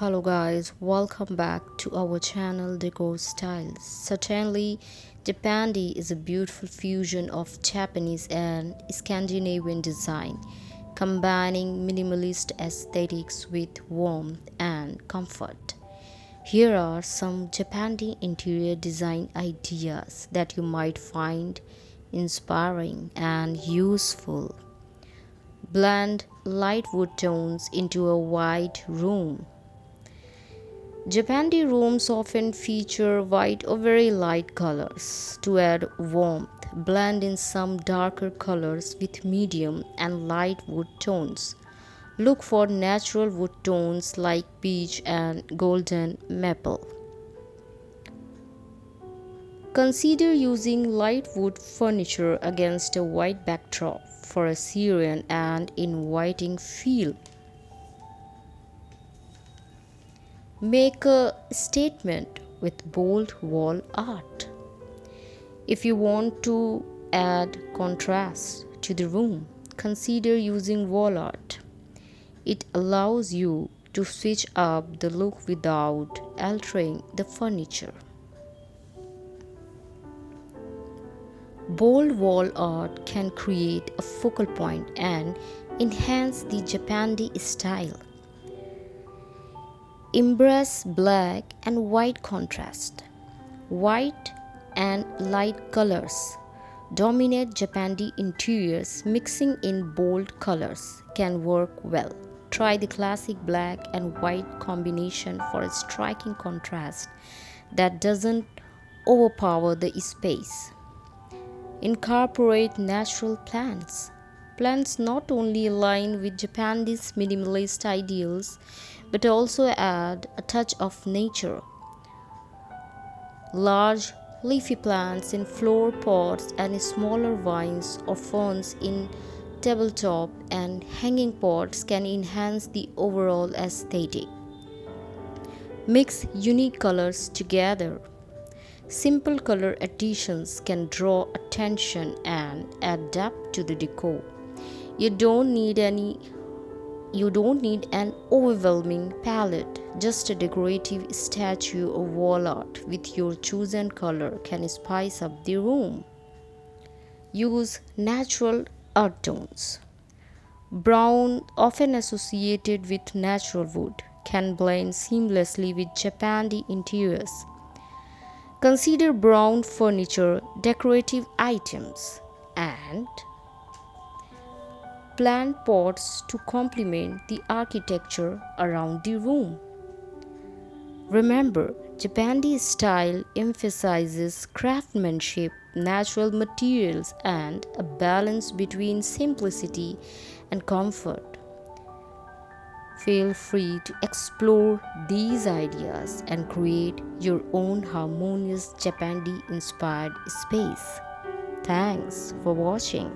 Hello guys, welcome back to our channel Decor Styles. Certainly, Japandi is a beautiful fusion of Japanese and Scandinavian design, combining minimalist aesthetics with warmth and comfort. Here are some Japandi interior design ideas that you might find inspiring and useful. Blend light wood tones into a white room. Japandi rooms often feature white or very light colors. To add warmth, blend in some darker colors with medium and light wood tones. Look for natural wood tones like peach and golden maple. Consider using light wood furniture against a white backdrop for a serene and inviting feel. Make a statement with bold wall art. If you want to add contrast to the room, consider using wall art. It allows you to switch up the look without altering the furniture. Bold wall art can create a focal point and enhance the Japandi style. Embrace black and white contrast. White and light colors dominate Japandi interiors. Mixing in bold colors can work well. Try the classic black and white combination for a striking contrast that doesn't overpower the space. Incorporate natural plants. Plants not only align with Japanese minimalist ideals but also add a touch of nature. Large leafy plants in flower pots and smaller vines or ferns in tabletop and hanging pots can enhance the overall aesthetic. Mix unique colors together. Simple color additions can draw attention and add depth to the decor. You don't need an overwhelming palette. Just a decorative statue or wall art with your chosen color can spice up the room. Use natural earth tones. Brown, often associated with natural wood, can blend seamlessly with Japandi interiors. Consider brown furniture, decorative items, and plant pots to complement the architecture around the room. Remember, Japandi style emphasizes craftsmanship, natural materials, and a balance between simplicity and comfort. Feel free to explore these ideas and create your own harmonious Japandi inspired space. Thanks for watching.